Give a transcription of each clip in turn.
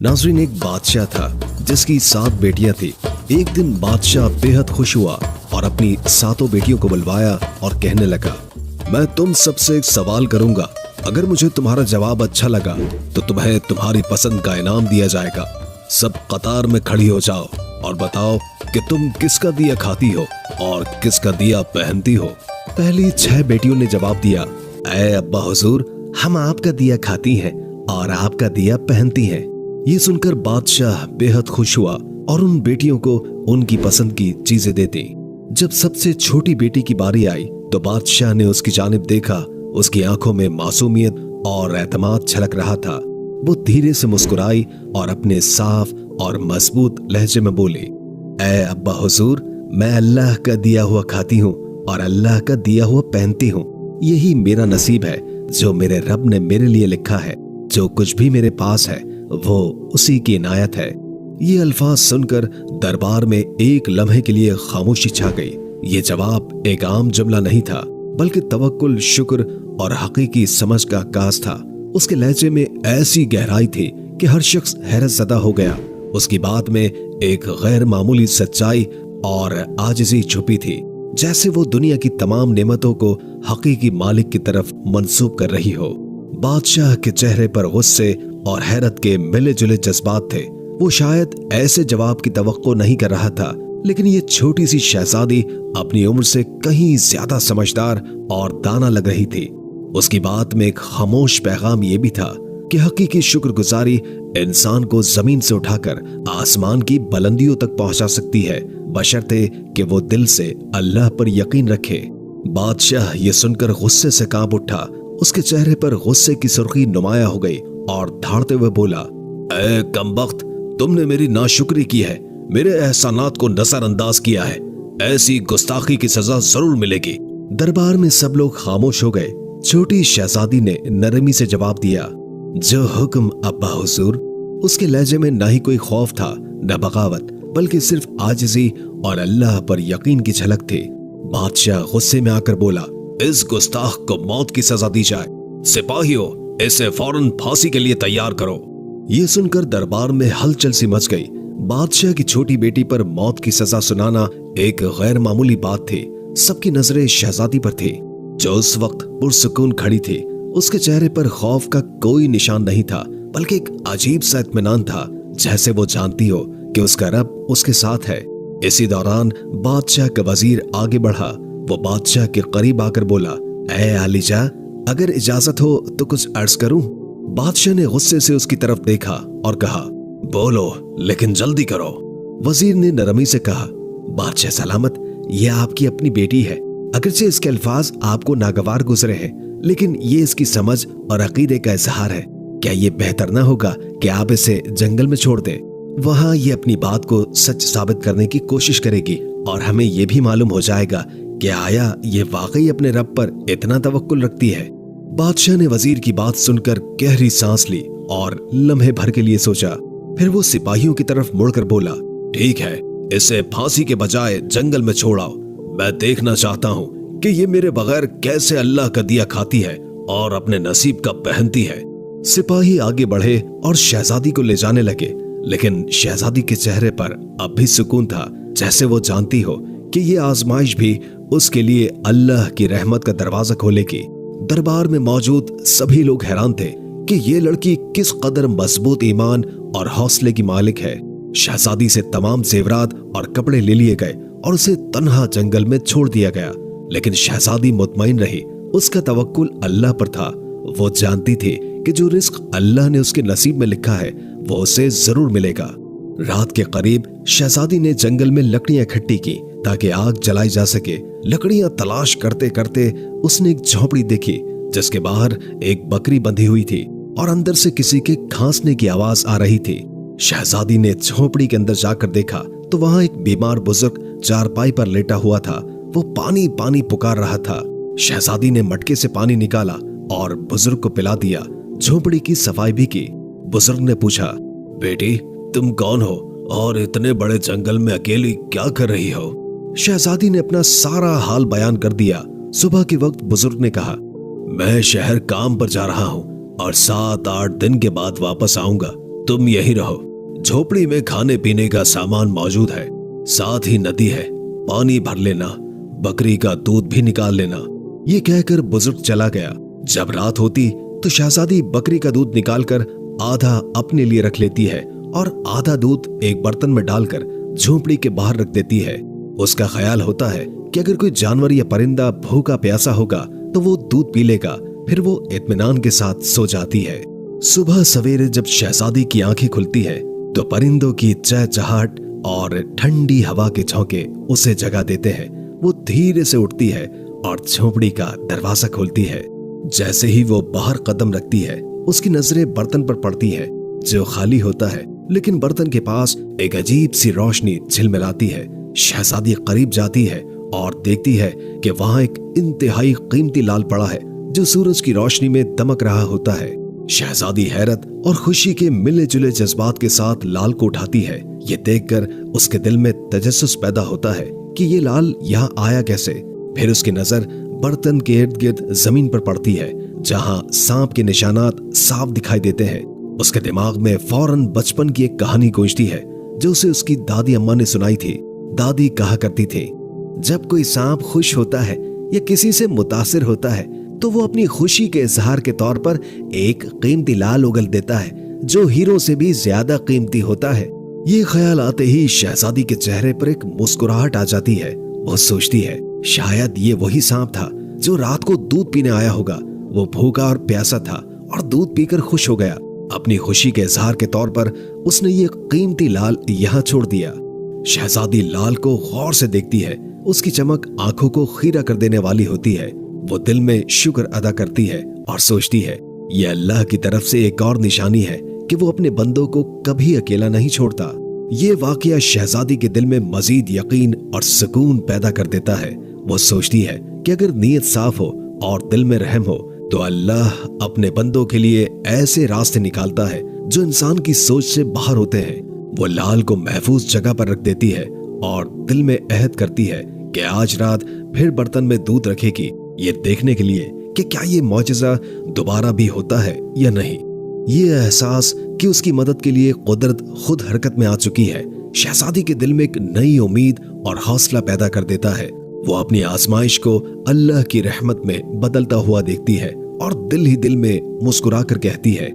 नाज़रीन, एक बादशाह था जिसकी 7 बेटियां थी। एक दिन बादशाह बेहद खुश हुआ और अपनी 7 बेटियों को बुलवाया और कहने लगा, मैं तुम सबसे एक सवाल करूंगा। अगर मुझे तुम्हारा जवाब अच्छा लगा तो तुम्हें तुम्हारी पसंद का इनाम दिया जाएगा। सब कतार में खड़ी हो जाओ और बताओ कि तुम किसका दिया खाती हो और किसका दिया पहनती हो। पहली 6 बेटियों ने जवाब दिया, ऐ अब्बा हुजूर, हम आपका दिया खाती हैं और आपका दिया पहनती हैं। ये सुनकर बादशाह बेहद खुश हुआ और उन बेटियों को उनकी पसंद की चीजें दे दी। जब सबसे छोटी बेटी की बारी आई तो बादशाह ने उसकी जानिब देखा। उसकी आंखों में मासूमियत और एतमाद छलक रहा था। वो धीरे से मुस्कुराई और अपने साफ और मजबूत लहजे में बोली, ऐ अब्बा हुजूर, मैं अल्लाह का दिया हुआ खाती हूँ और अल्लाह का दिया हुआ पहनती हूँ। यही मेरा नसीब है जो मेरे रब ने मेरे लिए लिखा है। जो कुछ भी मेरे पास है वो उसी की इनायत है। ये अल्फाज सुनकर दरबार में एक लम्हे के लिए खामोशी छा गई। ये जवाब एक आम जुमला नहीं था, बल्कि तवक्कुल, शुक्र और हकीकी समझ का आगाज था। उसके लहजे में ऐसी गहराई थी कि हर शख्स हैरत ज़दा हो गया। उसकी बात में एक गैर मामूली सच्चाई और आजिज़ी छुपी थी, जैसे वो दुनिया की तमाम नेमतों को हकीकी मालिक की तरफ मंसूब कर रही हो। बादशाह के चेहरे पर गुस्से और हैरत के मिले जुले जज्बात थे। वो शायद ऐसे जवाब की तवक्को नहीं कर रहा था, लेकिन ये छोटी सी शहजादी अपनी उम्र से कहीं ज्यादा समझदार और दाना लग रही थी। उसकी बात में एक खामोश पैगाम ये भी था कि हकीकी शुक्रगुजारी इंसान को जमीन से उठाकर आसमान की बुलंदियों तक पहुंचा सकती है, बशर्ते कि वो दिल से अल्लाह पर यकीन रखे। बादशाह ये सुनकर गुस्से से कांप उठा। उसके चेहरे पर गुस्से की सुर्खी नुमाया हो गई और धाड़ते हुए बोला, ऐ कमबख्त, तुमने मेरी नाशुक्री की है, मेरे एहसानात को नजरअंदाज किया है। ऐसी गुस्ताखी की सजा जरूर मिलेगी। दरबार में सब लोग खामोश हो गए। छोटी शहजादी ने नरमी से जवाब दिया, जो हुक्म अब्बा हुजूर। उसके लहजे में न ही कोई खौफ था न बगावत, बल्कि सिर्फ आजिज़ी और अल्लाह पर यकीन की झलक थी। बादशाह गुस्से में आकर बोला, इस गुस्ताख को मौत की सजा दी जाए। सिपाहियों, इसे फौरन फांसी के लिए तैयार करो। ये सुनकर दरबार में हलचल सी मच गई। बादशाह की छोटी बेटी पर मौत की सजा सुनाना एक गैर मामूली बात थी। सबकी नजरें शहजादी पर थी, जो उस वक्त पुरसुकून खड़ी थी। उसके चेहरे पर खौफ का कोई निशान नहीं था, बल्कि एक अजीब सा इत्मीनान था, जैसे वो जानती हो कि उसका रब उसके साथ है। इसी दौरान बादशाह का वजीर आगे बढ़ा। वो बादशाह के करीब आकर बोला, ऐ आलिजा, अगर इजाजत हो तो कुछ अर्ज करूं? बादशाह ने गुस्से से उसकी तरफ देखा और कहा, बोलो, लेकिन जल्दी करो। वजीर ने नरमी से कहा, बादशाह सलामत, ये आपकी अपनी बेटी है। अगरचे इसके अल्फाज आपको नागवार गुजरे हैं, लेकिन ये इसकी समझ और अकीदे का इजहार है। क्या ये बेहतर ना होगा कि आप इसे जंगल में छोड़ दें? वहां ये अपनी बात को सच साबित करने की कोशिश करेगी और हमें ये भी मालूम हो जाएगा कि आया ये वाकई अपने रब पर इतना तवक्कुल रखती है। बादशाह ने वजीर की बात सुनकर गहरी सांस ली और लम्हे भर के लिए सोचा। फिर वो सिपाहियों की तरफ मुड़कर बोला, ठीक है, इसे फांसी के बजाय जंगल में छोड़ाओ। मैं देखना चाहता हूँ कि ये मेरे बगैर कैसे अल्लाह का दिया खाती है और अपने नसीब का पहनती है। सिपाही आगे बढ़े और शहजादी को ले जाने लगे, लेकिन शहजादी के चेहरे पर अब भी सुकून था, जैसे वो जानती हो कि ये आजमाइश भी उसके लिए अल्लाह की रहमत का दरवाजा खोलेगी। दरबार में मौजूद सभी लोग हैरान थे कि ये लड़की किस कदर मजबूत ईमान और हौसले की मालिक है। शहजादी से तमाम जेवरात और कपड़े ले लिए गए और उसे तन्हा जंगल में छोड़ दिया गया, लेकिन शहजादी मुतमईन रही। उसका तवक्कुल अल्लाह पर था। वो जानती थी कि जो रिस्क अल्लाह ने उसके नसीब में लिखा है वो उसे जरूर मिलेगा। रात के करीब शहजादी ने जंगल में लकड़ियां इकट्ठी की ताकि आग जलाई जा सके। लकड़ियां तलाश करते करते उसने एक झोपड़ी देखी, जिसके बाहर एक बकरी बंधी हुई थी और अंदर से किसी के खांसने की आवाज आ रही थी। शहजादी ने झोपड़ी के अंदर जाकर देखा तो वहां एक बीमार बुजुर्ग चारपाई पर लेटा हुआ था। वो पानी पानी पुकार रहा था। शहजादी ने मटके से पानी निकाला और बुजुर्ग को पिला दिया। झोपड़ी की सफाई भी की। बुजुर्ग ने पूछा, बेटी, तुम कौन हो और इतने बड़े जंगल में अकेली क्या कर रही हो? शहजादी ने अपना सारा हाल बयान कर दिया। सुबह के वक्त बुजुर्ग ने कहा, मैं शहर काम पर जा रहा हूँ और 7-8 दिन के बाद वापस आऊंगा। तुम यहीं रहो, झोपड़ी में खाने पीने का सामान मौजूद है, साथ ही नदी है, पानी भर लेना, बकरी का दूध भी निकाल लेना। ये कहकर बुजुर्ग चला गया। जब रात होती तो शहजादी बकरी का दूध निकालकर आधा अपने लिए रख लेती है और आधा दूध एक बर्तन में डालकर झोपड़ी के बाहर रख देती है। उसका ख्याल होता है कि अगर कोई जानवर या परिंदा भूखा प्यासा होगा तो वो दूध पी लेगा, फिर वो इत्मीनान के साथ सो जाती है। सुबह सवेरे जब शहजादी की आंखें खुलती है तो परिंदों की चहचहाट और ठंडी हवा के झोंके उसे जगा देते हैं। वो धीरे से उठती है और झोपड़ी का दरवाजा खोलती है। जैसे ही वो बाहर कदम रखती है, उसकी नजरें बर्तन पर पड़ती है जो खाली होता है, लेकिन बर्तन के पास एक अजीब सी रोशनी झिलमिलाती है। शहजादी करीब जाती है और देखती है कि वहां एक इंतहाई कीमती लाल पड़ा है जो सूरज की रोशनी में दमक रहा होता है। शहजादी हैरत और खुशी के मिले जुले जज्बात के साथ लाल को उठाती है। ये देखकर उसके दिल में तजस्सुस पैदा होता है कि ये लाल यहाँ आया कैसे। फिर उसकी नजर बर्तन के इर्द गिर्द जमीन पर पड़ती है जहां सांप के निशानात साफ दिखाई देते हैं। उसके दिमाग में फौरन बचपन की एक कहानी गूंजती है जो उसे उसकी दादी अम्मा ने सुनाई थी। दादी कहा करती थी, जब कोई सांप खुश होता है या किसी से मुतासिर होता है तो वो अपनी खुशी के इजहार के तौर पर एक कीमती लाल उगल देता है जो हीरो से भी ज्यादा कीमती होता है। ये ख्याल आते ही शहजादी के चेहरे पर एक मुस्कुराहट आ जाती है। वो सोचती है शायद ये वही सांप था जो रात को दूध पीने आया होगा। वो भूखा और प्यासा था और दूध पीकर खुश हो गया। अपनी खुशी के इजहार के तौर पर उसने ये कीमती लाल यहाँ छोड़ दिया। शहजादी लाल को गौर से देखती है। उसकी चमक आंखों को खीरा कर देने वाली होती है। वो दिल में शुक्र अदा करती है और सोचती है ये अल्लाह की तरफ से एक और निशानी है कि वो अपने बंदों को कभी अकेला नहीं छोड़ता। ये वाकया शहजादी के दिल में मजीद यकीन और सुकून पैदा कर देता है। वो सोचती है कि अगर नीयत साफ हो और दिल में रहम हो तो अल्लाह अपने बंदों के लिए ऐसे रास्ते निकालता है जो इंसान की सोच से बाहर होते हैं। वो लाल को महफूज जगह पर रख देती है और दिल में अहद करती है कि आज रात फिर बर्तन में दूध रखेगी, ये देखने के लिए कि क्या ये मौजज़ा दोबारा भी होता है या नहीं। ये एहसास कि उसकी मदद के लिए कुदरत खुद हरकत में आ चुकी है शहजादी के दिल में एक नई उम्मीद और हौसला पैदा कर देता है। वो अपनी आजमाइश को अल्लाह की रहमत में बदलता हुआ देखती है और दिल ही दिल में मुस्कुरा कर कहती है,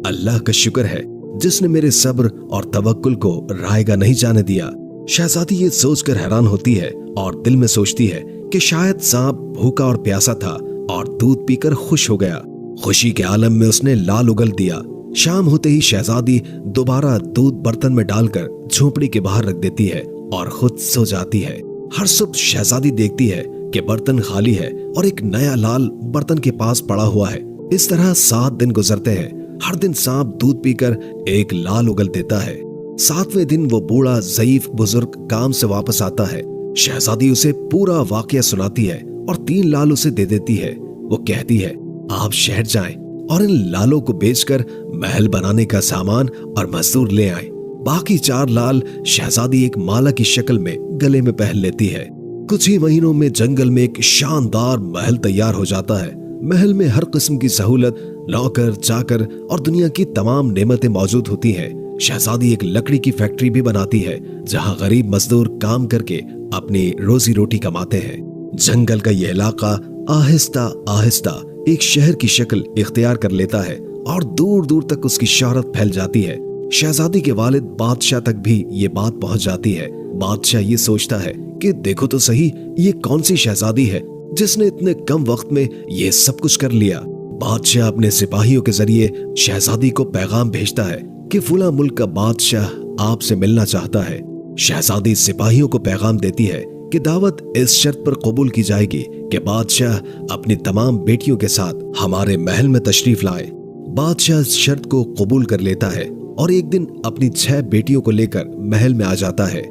अल्लाह का शुक्र है जिसने मेरे सब्र और तवक्कुल को रायगा नहीं जाने दिया। शहजादी ये सोचकर हैरान होती है और दिल में सोचती है कि शायद सांप भूखा और प्यासा था और दूध पीकर खुश हो गया। खुशी के आलम में उसने लाल उगल दिया। शाम होते ही शहजादी दोबारा दूध बर्तन में डालकर झोपड़ी के बाहर रख देती है और खुद सो जाती है। हर सुबह शहजादी देखती है कि बर्तन खाली है और एक नया लाल बर्तन के पास पड़ा हुआ है। इस तरह 7 दिन गुजरते हैं। हर दिन सांप दूध पीकर एक लाल उगल देता है। 7वें दिन वो बूढ़ा ज़ईफ बुजुर्ग काम से वापस आता है। शहजादी उसे पूरा वाकया सुनाती है और 3 लाल उसे दे देती है। वो कहती है, आप शहर जाएं और इन लालों को बेचकर महल बनाने का सामान और मजदूर ले आएं। बाकी 4 लाल शहजादी एक माला की शक्ल में गले में पहन लेती है। कुछ ही महीनों में जंगल में एक शानदार महल तैयार हो जाता है। महल में हर किस्म की सहूलत, नौकर चाकर और दुनिया की तमाम नेमतें मौजूद होती हैं। शहजादी एक लकड़ी की फैक्ट्री भी बनाती है जहां गरीब मजदूर काम करके अपनी रोजी रोटी कमाते हैं। जंगल का यह इलाका आहिस्ता आहिस्ता एक शहर की शक्ल इख्तियार कर लेता है और दूर दूर तक उसकी शोहरत फैल जाती है। शहजादी के वालिद बादशाह तक भी ये बात पहुंच जाती है। बादशाह ये सोचता है कि देखो तो सही, ये कौन सी शहजादी है जिसने इतने कम वक्त में ये सब कुछ कर लिया। बादशाह अपने सिपाहियों के जरिए शहजादी को पैगाम भेजता है कि फुला मुल्क का बादशाह आपसे मिलना चाहता है। शहजादी सिपाहियों को पैगाम देती है कि दावत इस शर्त पर कबूल की जाएगी कि बादशाह अपनी तमाम बेटियों के साथ हमारे महल में तशरीफ लाए। बादशाह इस शर्त को कबूल कर लेता है और एक दिन अपनी 6 बेटियों को लेकर महल में आ जाता है।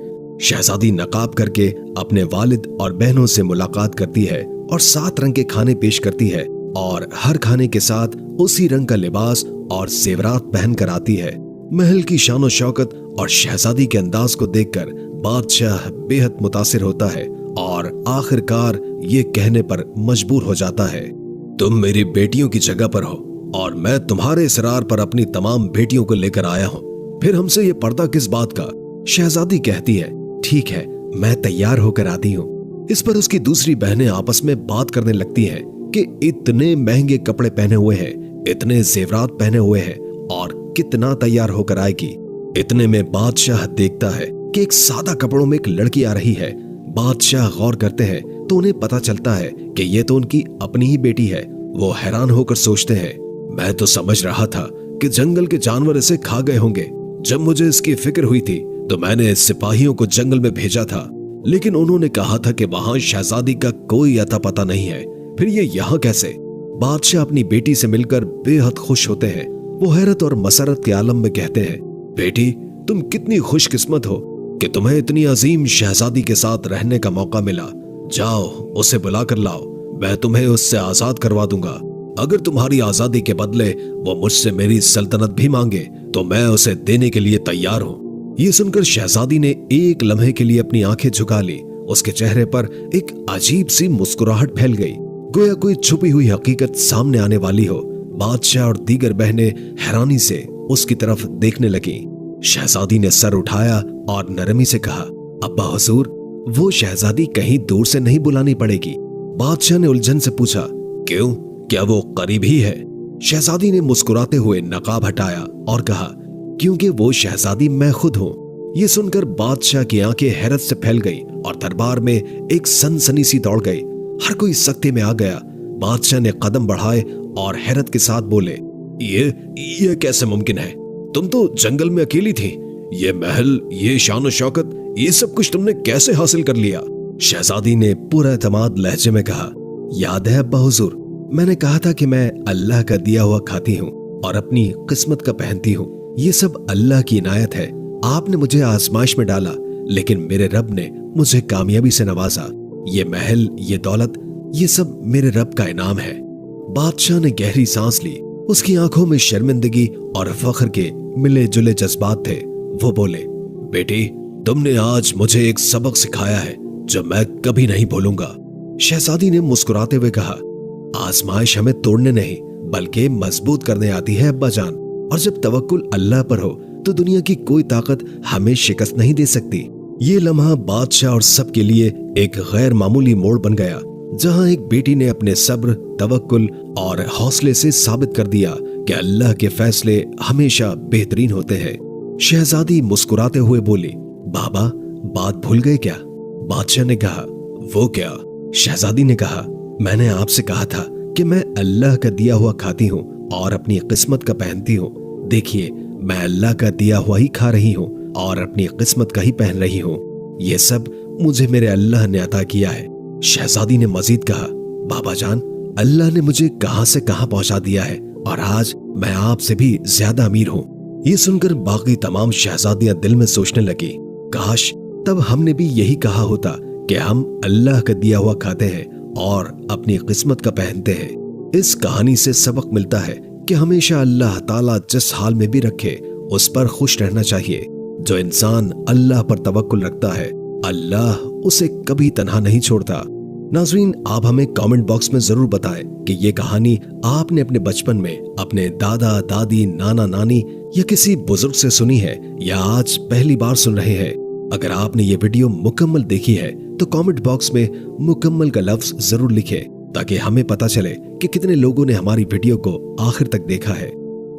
शहजादी नकाब करके अपने वालिद और बहनों से मुलाकात करती है और 7 रंग के खाने पेश करती है और हर खाने के साथ उसी रंग का लिबास और जेवरात पहन कर आती है। महल की शान और शौकत और शहजादी के अंदाज को देखकर बादशाह बेहद मुतासिर होता है और आखिरकार ये कहने पर मजबूर हो जाता है, तुम मेरी बेटियों की जगह पर हो और मैं तुम्हारे इसरार पर अपनी तमाम बेटियों को लेकर आया हूँ। फिर हमसे ये पर्दा किस बात का? शहजादी कहती है, ठीक है, मैं तैयार होकर आती हूँ। इस पर उसकी दूसरी बहनें आपस में बात करने लगती हैं कि इतने महंगे कपड़े पहने हुए हैं, इतने जेवरात पहने हुए हैं और कितना तैयार होकर आएगी। इतने में बादशाह देखता है कि एक सादा कपड़ों में एक लड़की आ रही है। बादशाह गौर करते हैं तो उन्हें पता चलता है कि ये तो उनकी अपनी ही बेटी है। वो हैरान होकर सोचते हैं, मैं तो समझ रहा था कि जंगल के जानवर इसे खा गए होंगे। जब मुझे इसकी फिक्र हुई थी तो मैंने सिपाहियों को जंगल में भेजा था, लेकिन उन्होंने कहा था कि वहां शहजादी का कोई अता पता नहीं है। फिर ये यहाँ कैसे? बादशाह अपनी बेटी से मिलकर बेहद खुश होते हैं। वो हैरत और मसरत के आलम में कहते हैं, बेटी, तुम कितनी खुशकिस्मत हो कि तुम्हें इतनी अजीम शहजादी के साथ रहने का मौका मिला। जाओ, उसे बुला कर लाओ, मैं तुम्हें उससे आजाद करवा दूंगा। अगर तुम्हारी आजादी के बदले वो मुझसे मेरी सल्तनत भी मांगे तो मैं उसे देने के लिए तैयार हूँ। ये सुनकर शहजादी ने एक लम्हे के लिए अपनी आंखें झुका ली। उसके चेहरे पर एक अजीब सी मुस्कुराहट फैल गई, गोया कोई छुपी हुई हकीकत सामने आने वाली हो। बादशाह और दीगर बहनें हैरानी से उसकी तरफ देखने लगी। शहजादी ने सर उठाया और नरमी से कहा, अब्बा हुजूर, वो शहजादी कहीं दूर से नहीं बुलानी पड़ेगी। बादशाह ने उलझन से पूछा, क्यों, क्या वो करीब ही है? शहजादी ने मुस्कुराते हुए नकाब हटाया और कहा, क्योंकि वो शहजादी मैं खुद हूँ। ये सुनकर बादशाह की आंखें हैरत से फैल गई और दरबार में एक सनसनी सी दौड़ गई। हर कोई सख्ते में आ गया। बादशाह ने कदम बढ़ाए और हैरत के साथ बोले, ये कैसे मुमकिन है? तुम तो जंगल में अकेली थी। ये महल, ये शान और शौकत, ये सब कुछ तुमने कैसे हासिल कर लिया? शहजादी ने पूरा एतमाद लहजे में कहा, याद है अब्बा हुजूर, मैंने कहा था कि मैं अल्लाह का दिया हुआ खाती हूँ और अपनी किस्मत का पहनती हूँ। ये सब अल्लाह की इनायत है। आपने मुझे आजमाइश में डाला, लेकिन मेरे रब ने मुझे कामयाबी से नवाजा। ये महल, ये दौलत, ये सब मेरे रब का इनाम है। बादशाह ने गहरी सांस ली। उसकी आंखों में शर्मिंदगी और फख्र के मिले जुले जज्बात थे। वो बोले, बेटी, तुमने आज मुझे एक सबक सिखाया है जो मैं कभी नहीं भूलूंगा। शहजादी ने मुस्कुराते हुए कहा, आजमाइश हमें तोड़ने नहीं बल्कि मजबूत करने आती है अब्बा जान, और जब तवक्कुल अल्लाह पर हो तो दुनिया की कोई ताकत हमें शिकस्त नहीं दे सकती। ये लम्हा बादशाह और सबके लिए एक गैर मामूली मोड़ बन गया, जहां एक बेटी ने अपने सब्र, तवक्कुल और हौसले से साबित कर दिया कि अल्लाह के फैसले हमेशा बेहतरीन होते हैं। शहजादी मुस्कुराते हुए बोली, बाबा, बात भूल गए क्या? बादशाह ने कहा, वो क्या? शहजादी ने कहा, मैंने आपसे कहा था कि मैं अल्लाह का दिया हुआ खाती हूँ और अपनी किस्मत का पहनती हूँ। देखिए, मैं अल्लाह का दिया हुआ ही खा रही हूँ और अपनी किस्मत का ही पहन रही हूँ। ये सब मुझे मेरे अल्लाह ने अता किया है। शहजादी ने मजीद कहा, बाबा जान, अल्लाह ने मुझे कहां से कहां पहुंचा दिया है और आज मैं आपसे भी ज्यादा अमीर हूँ। ये सुनकर बाकी तमाम शहजादियां दिल में सोचने लगी, काश तब हमने भी यही कहा होता कि हम अल्लाह का दिया हुआ खाते हैं और अपनी किस्मत का पहनते हैं। इस कहानी से सबक मिलता है कि हमेशा अल्लाह ताला जिस हाल में भी रखे उस पर खुश रहना चाहिए। जो इंसान अल्लाह पर तवक्कुल रखता है, अल्लाह उसे कभी तन्हा नहीं छोड़ता। नाज़रीन, आप हमें कमेंट बॉक्स में जरूर बताएं कि ये कहानी आपने अपने बचपन में अपने दादा दादी, नाना नानी या किसी बुजुर्ग से सुनी है या आज पहली बार सुन रहे हैं। अगर आपने ये वीडियो मुकम्मल देखी है तो कमेंट बॉक्स में मुकम्मल का लफ्ज जरूर लिखें ताकि हमें पता चले कि कितने लोगों ने हमारी वीडियो को आखिर तक देखा है।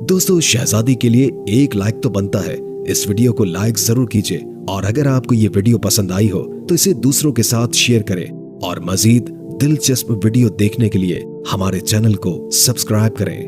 दोस्तों, शहजादी के लिए एक लाइक तो बनता है। इस वीडियो को लाइक जरूर कीजिए और अगर आपको ये वीडियो पसंद आई हो तो इसे दूसरों के साथ शेयर करें और मजीद दिलचस्प वीडियो देखने के लिए हमारे चैनल को सब्सक्राइब करें।